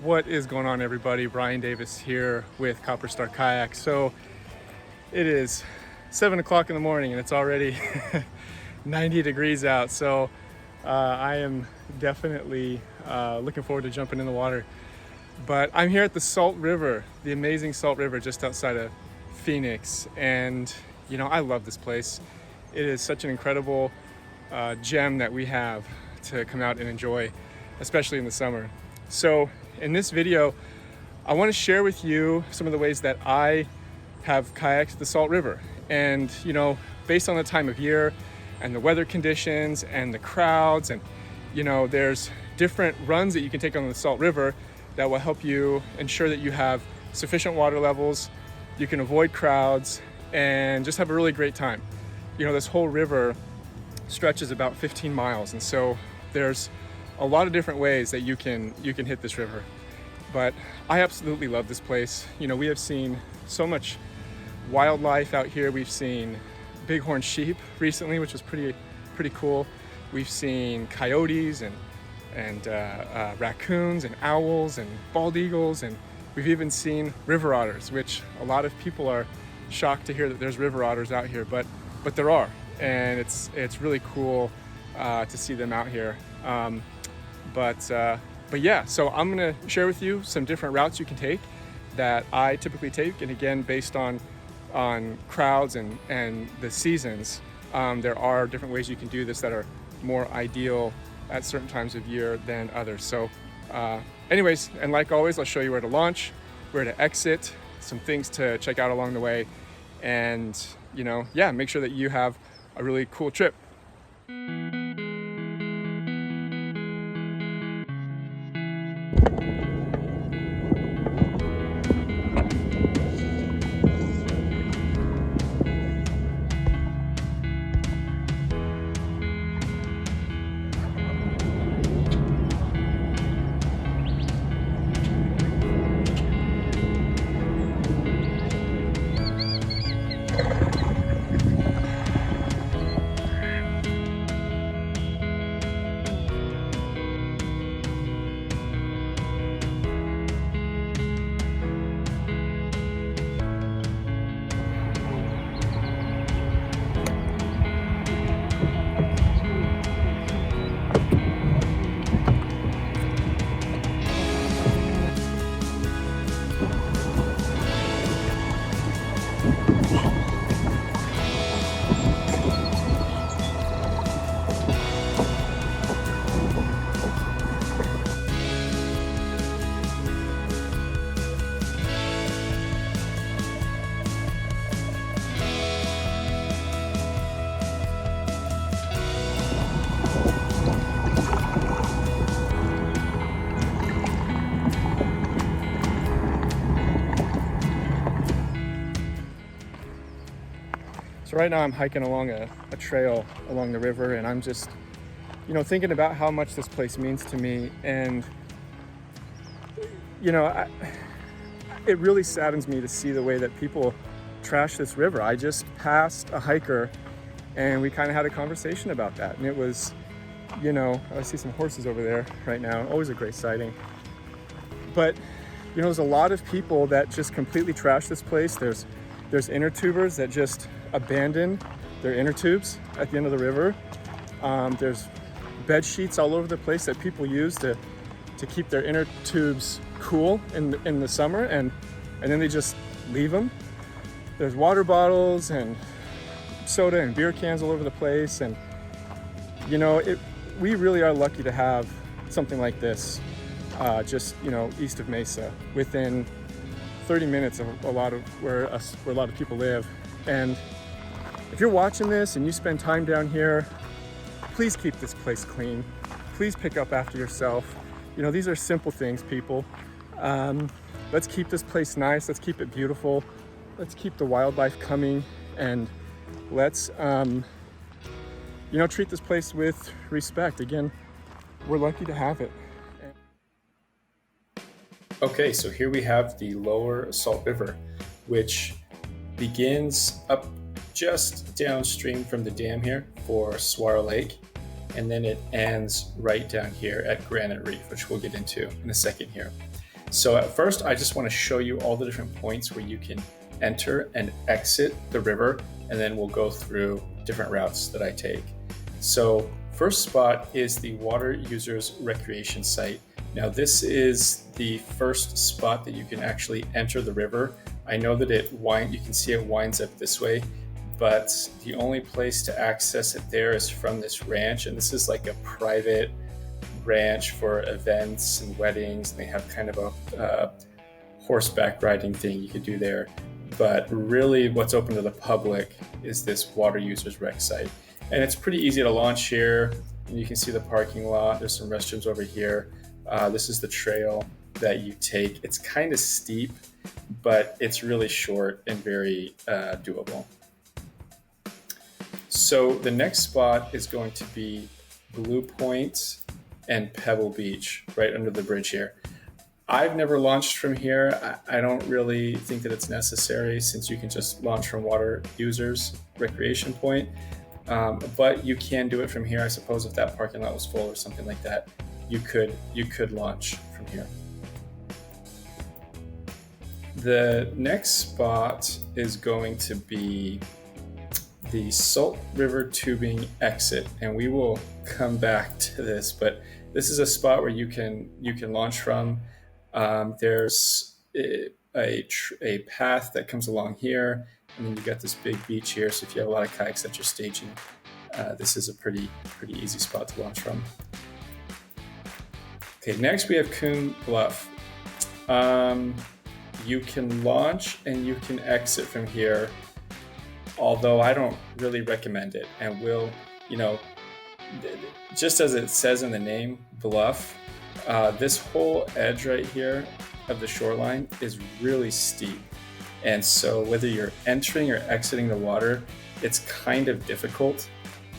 What is going on, everybody? Brian Davis here with Copper Star Kayak. So it is 7 o'clock in the morning and it's already 90 degrees out. So I am definitely looking forward to jumping in the water. But I'm here at the Salt River, the amazing Salt River just outside of Phoenix. And you know, I love this place. It is such an incredible gem that we have to come out and enjoy, especially in the summer. So in this video, I want to share with you some of the ways that I have kayaked the Salt River. And you know, based on the time of year and the weather conditions and the crowds, and you know, there's different runs that you can take on the Salt River that will help you ensure that you have sufficient water levels, you can avoid crowds, and just have a really great time. You know, this whole river stretches about 15 miles, and so there's a lot of different ways that you can hit this river. But I absolutely love this place. You know, we have seen so much wildlife out here. We've seen bighorn sheep recently, which was pretty cool. We've seen coyotes and raccoons and owls and bald eagles, and we've even seen river otters, which a lot of people are shocked to hear that there's river otters out here, but there are, and it's really cool to see them out here. But yeah, so I'm gonna share with you some different routes you can take that I typically take, and again, based on crowds and the seasons, there are different ways you can do this that are more ideal at certain times of year than others. So anyways, and like always, I'll show you where to launch, where to exit, some things to check out along the way, and you know, yeah, make sure that you have a really cool trip. So right now I'm hiking along a trail along the river, and I'm just, you know, thinking about how much this place means to me. And you know, it really saddens me to see the way that people trash this river. I just passed a hiker and we kind of had a conversation about that, and it was, you know, I see some horses over there right now, always a great sighting. But you know, there's a lot of people that just completely trash this place. There's inner tubers that just abandon their inner tubes at the end of the river. There's bed sheets all over the place that people use to keep their inner tubes cool in the summer, and then they just leave them. There's water bottles and soda and beer cans all over the place, and you know, we really are lucky to have something like this just, you know, east of Mesa, within 30 minutes of where a lot of people live. And if you're watching this and you spend time down here, please keep this place clean. Please pick up after yourself. You know, these are simple things, people. Let's keep this place nice. Let's keep it beautiful. Let's keep the wildlife coming, and let's, you know, treat this place with respect. Again, we're lucky to have it. Okay, so here we have the lower Salt River, which begins up just downstream from the dam here for Swara Lake, and then it ends right down here at Granite Reef, which we'll get into in a second here. So at first, I just want to show you all the different points where you can enter and exit the river, and then we'll go through different routes that I take. So first spot is the water users recreation site. Now this is the first spot that you can actually enter the river. I know that you can see it winds up this way, but the only place to access it there is from this ranch, and this is like a private ranch for events and weddings. They have kind of a horseback riding thing you could do there, but really what's open to the public is this water users rec site, and it's pretty easy to launch here. And you can see the parking lot. There's some restrooms over here. This is the trail that you take. It's kind of steep, but it's really short and very doable. So the next spot is going to be Blue Point and Pebble Beach, right under the bridge here. I've never launched from here. I don't really think that it's necessary, since you can just launch from water users recreation point. But you can do it from here. I suppose if that parking lot was full or something like that, you could launch from here. The next spot is going to be the Salt River tubing exit, and we will come back to this, but this is a spot where you can launch from. There's a path that comes along here, and then you got this big beach here. So if you have a lot of kayaks that you're staging, this is a pretty easy spot to launch from. Okay, next we have Coon Bluff. You can launch and you can exit from here, although I don't really recommend it. And just as it says in the name, bluff, this whole edge right here of the shoreline is really steep. And so whether you're entering or exiting the water, it's kind of difficult.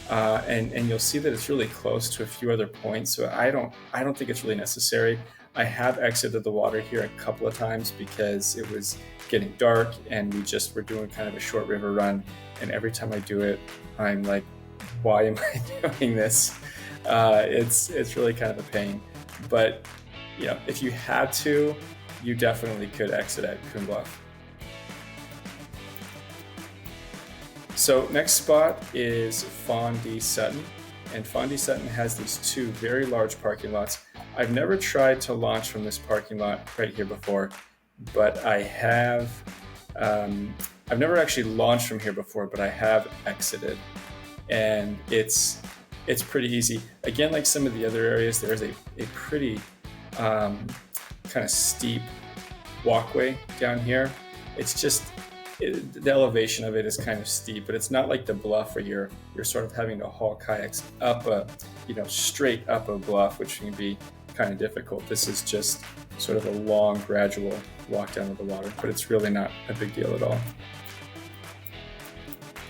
And you'll see that it's really close to a few other points. So I don't think it's really necessary. I have exited the water here a couple of times because it was getting dark and we just were doing kind of a short river run. And every time I do it, I'm like, why am I doing this? It's really kind of a pain. But if you had to, you definitely could exit at Coon Bluff. So next spot is Fondie Sutton, and Fondie Sutton has these two very large parking lots. I've never tried to launch from this parking lot right here before, but I have. I've never actually launched from here before, but I have exited, and it's pretty easy. Again, like some of the other areas, there's a pretty kind of steep walkway down here. It's just the elevation of it is kind of steep, but it's not like the bluff where you're sort of having to haul kayaks up straight up a bluff, which can be kind of difficult. This is just sort of a long, gradual walk down to the water, but it's really not a big deal at all.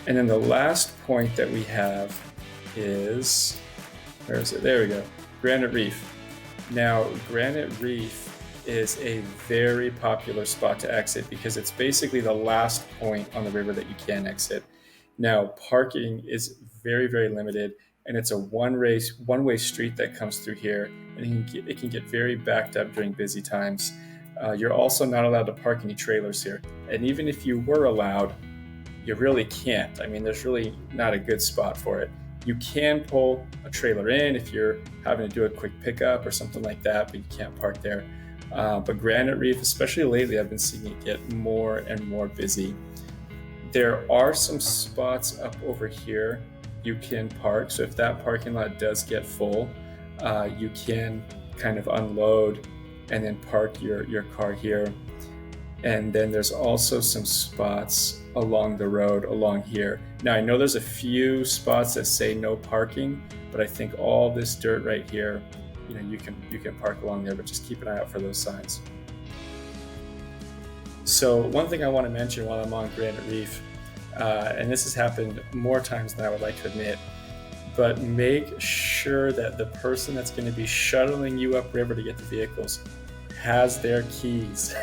And then the last point that we have is, where is it? There we go. Granite Reef. Now, Granite Reef is a very popular spot to exit because it's basically the last point on the river that you can exit. Now, parking is very, very limited, and it's a one-way street that comes through here, and it can get very backed up during busy times. You're also not allowed to park any trailers here, and even if you were allowed, you really can't. I mean, there's really not a good spot for it. You can pull a trailer in if you're having to do a quick pickup or something like that, but you can't park there. But Granite Reef, especially lately, I've been seeing it get more and more busy. There are some spots up over here you can park. So if that parking lot does get full, you can kind of unload and then park your car here. And then there's also some spots along the road along here. Now, I know there's a few spots that say no parking, but I think all this dirt right here, you can park along there, but just keep an eye out for those signs. So one thing I want to mention while I'm on Granite Reef, and this has happened more times than I would like to admit, but make sure that the person that's going to be shuttling you upriver to get the vehicles has their keys.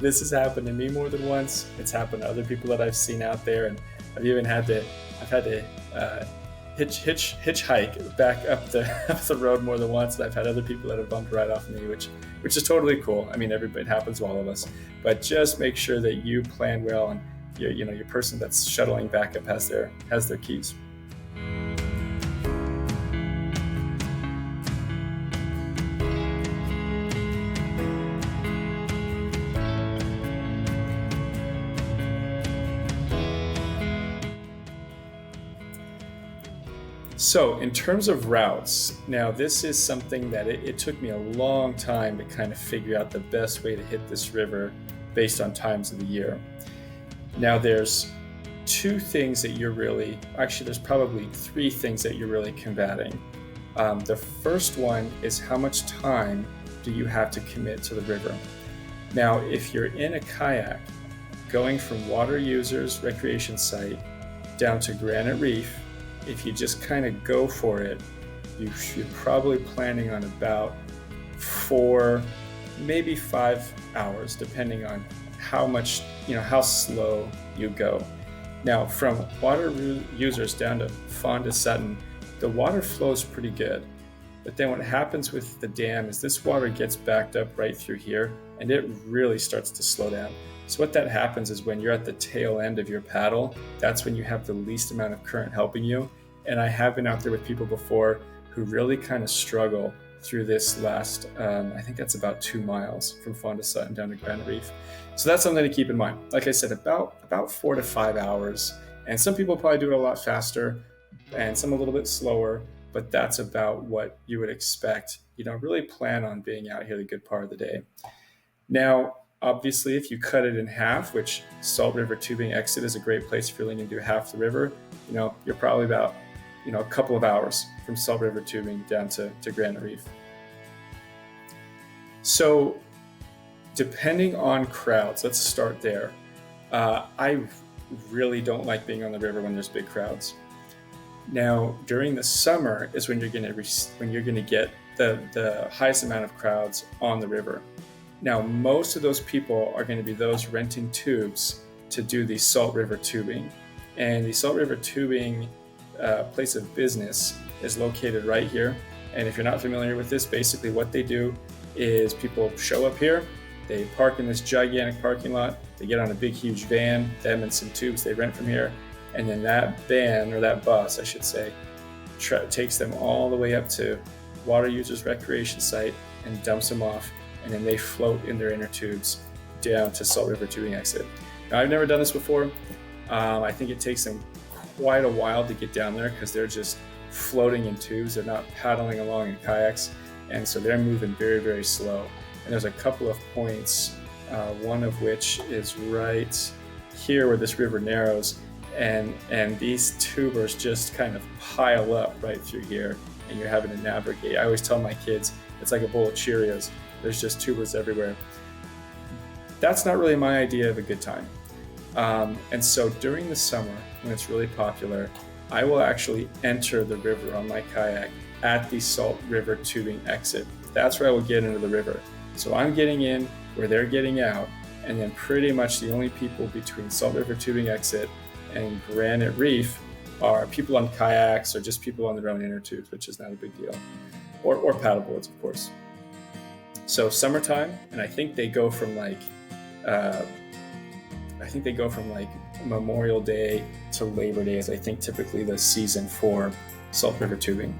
This has happened to me more than once. It's happened to other people that I've seen out there, and I've had to hitchhike back up the road more than once. And I've had other people that have bumped right off me, which is totally cool. I mean, it happens to all of us, but just make sure that you plan well, and your person that's shuttling back up has their keys. So in terms of routes, now this is something that it took me a long time to kind of figure out the best way to hit this river based on times of the year. Now there's two things that there's probably three things that you're really combating. The first one is how much time do you have to commit to the river? Now, if you're in a kayak going from water users recreation site down to Granite Reef, if you just kind of go for it, you're probably planning on about 4, maybe 5 hours, depending on how slow you go. Now, from water users down to Fonda Sutton, the water flows pretty good. But then what happens with the dam is this water gets backed up right through here, and it really starts to slow down. So what that happens is when you're at the tail end of your paddle, that's when you have the least amount of current helping you. And I have been out there with people before who really kind of struggle through this last, I think that's about 2 miles from Fonda Sutton down to Granite Reef. So that's something to keep in mind. Like I said, about 4 to 5 hours. And some people probably do it a lot faster and some a little bit slower, but that's about what you would expect. You don't really plan on being out here the good part of the day. Now, obviously, if you cut it in half, which Salt River Tubing Exit is a great place if you're only going to do half the river, you're probably about a couple of hours from Salt River Tubing down to Granite Reef. So depending on crowds, let's start there. I really don't like being on the river when there's big crowds. Now, during the summer is when you're going to get the highest amount of crowds on the river. Now, most of those people are going to be those renting tubes to do the Salt River Tubing. And the Salt River Tubing place of business is located right here. And if you're not familiar with this, basically what they do is people show up here, they park in this gigantic parking lot, they get on a big huge van, them and some tubes they rent from here, and then that van, or that bus I should say, takes them all the way up to water users recreation site and dumps them off, and then they float in their inner tubes down to Salt River Tubing Exit. Now, I've never done this before. I think it takes them quite a while to get down there because they're just floating in tubes. They're not paddling along in kayaks, and so they're moving very, very slow. And there's a couple of points, one of which is right here where this river narrows, and these tubers just kind of pile up right through here, and you're having to navigate. I always tell my kids it's like a bowl of Cheerios. There's just tubers everywhere. That's not really my idea of a good time. And so during the summer, when it's really popular, I will actually enter the river on my kayak at the Salt River Tubing Exit. That's where I will get into the river. So I'm getting in where they're getting out, and then pretty much the only people between Salt River Tubing Exit and Granite Reef are people on kayaks or just people on their own inner tubes, which is not a big deal, or paddleboards, of course. So summertime, and I think they go from like Memorial Day to Labor Day is I think typically the season for Salt River Tubing.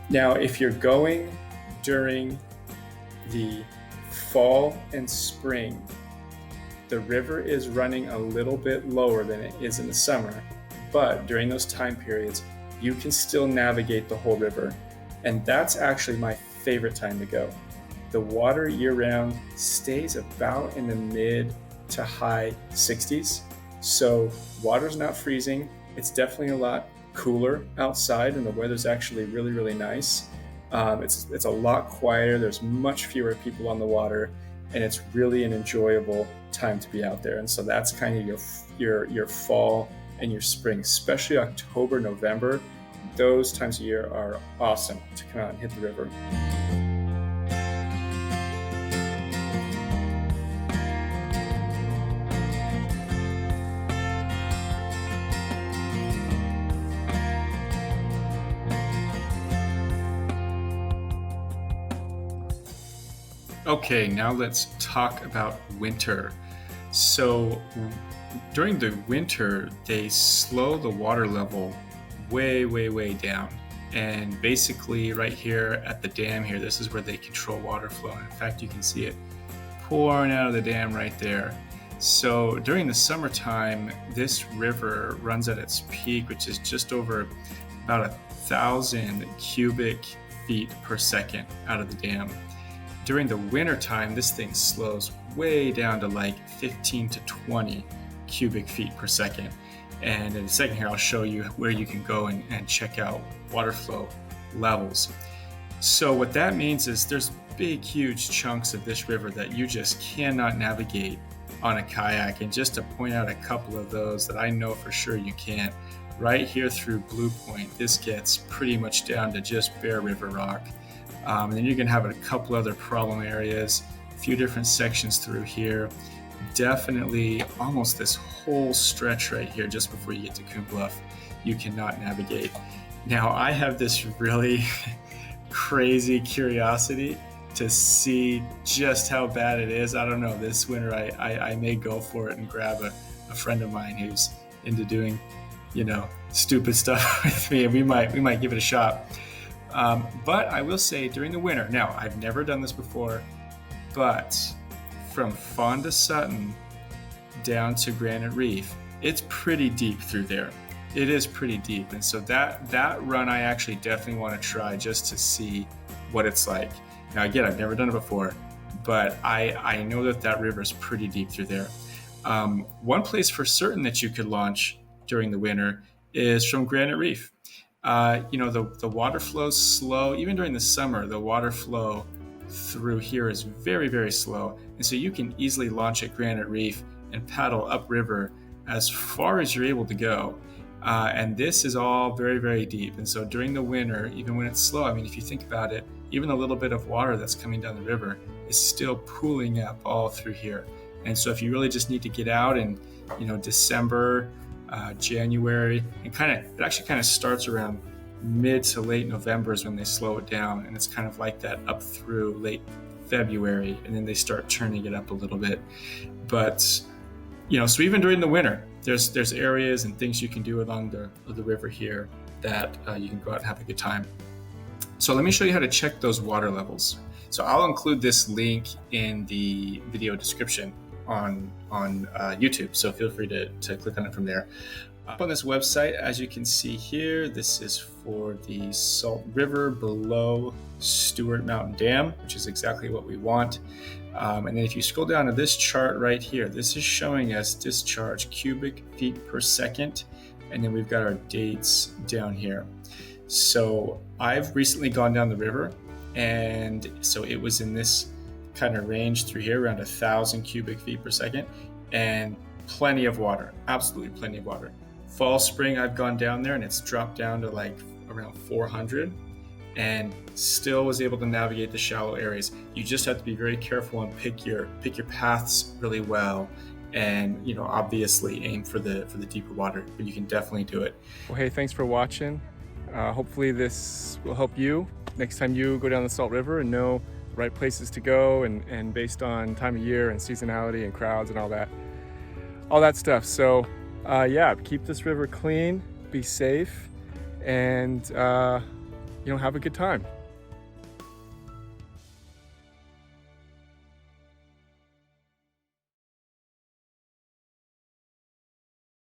Now, if you're going during the fall and spring, the river is running a little bit lower than it is in the summer, but during those time periods, you can still navigate the whole river. And that's actually my favorite time to go. The water year-round stays about in the mid to high 60s. So water's not freezing. It's definitely a lot cooler outside, and the weather's actually really, really nice. It's a lot quieter. There's much fewer people on the water, and it's really an enjoyable time to be out there. And so that's kind of your fall and your spring, especially October, November. Those times of year are awesome to come out and hit the river. Okay, now let's talk about winter. So during the winter, they slow the water level way down. And basically right here at the dam here, this is where they control water flow. And in fact, you can see it pouring out of the dam right there. So during the summertime, this river runs at its peak, which is just over about 1,000 cubic feet per second out of the dam. During the winter time, this thing slows way down to like 15 to 20 cubic feet per second. And in a second here, I'll show you where you can go and check out water flow levels. So what that means is there's big, huge chunks of this river that you just cannot navigate on a kayak. And just to point out a couple of those that I know for sure you can't, right here through Blue Point, this gets pretty much down to just bare river rock. And then you're going to have a couple other problem areas, a few different sections through here. Definitely almost this whole stretch right here just before you get to Coon Bluff, you cannot navigate. Now, I have this really crazy curiosity to see just how bad it is. I don't know, this winter I may go for it and grab a friend of mine who's into doing, stupid stuff with me, and we might give it a shot. But I will say during the winter, now I've never done this before, but from Fonda Sutton down to Granite Reef, it's pretty deep through there. It is pretty deep. And so that run I actually definitely want to try just to see what it's like. Now again, I've never done it before, but I know that river is pretty deep through there. One place for certain that you could launch during the winter is from Granite Reef. The water flows slow. Even during the summer, the water flow through here is very slow. And so you can easily launch at Granite Reef and paddle upriver as far as you're able to go. And this is all very deep. And so during the winter, even when it's slow, I mean, if you think about it, even a little bit of water that's coming down the river is still pooling up all through here. And so if you really just need to get out in, December, January, and it actually kind of starts around mid to late November is when they slow it down. And it's kind of like that up through late February, and then they start turning it up a little bit. But, so even during the winter, there's areas and things you can do along the river here that you can go out and have a good time. So let me show you how to check those water levels. So I'll include this link in the video description on YouTube. So feel free to click on it from there. Up on this website, as you can see here, this is for the Salt River below Stewart Mountain Dam, which is exactly what we want. And then if you scroll down to this chart right here, this is showing us discharge cubic feet per second. And then we've got our dates down here. So I've recently gone down the river, and so it was in this kind of range through here, around 1,000 cubic feet per second, and plenty of water, absolutely plenty of water. Fall, spring, I've gone down there and it's dropped down to like around 400, and still was able to navigate the shallow areas. You just have to be very careful and pick your paths really well, and obviously aim for the deeper water, but you can definitely do it. Well, hey, thanks for watching. Hopefully this will help you next time you go down the Salt River and know the right places to go, and based on time of year and seasonality and crowds and all that stuff. So yeah, keep this river clean, be safe, and have a good time.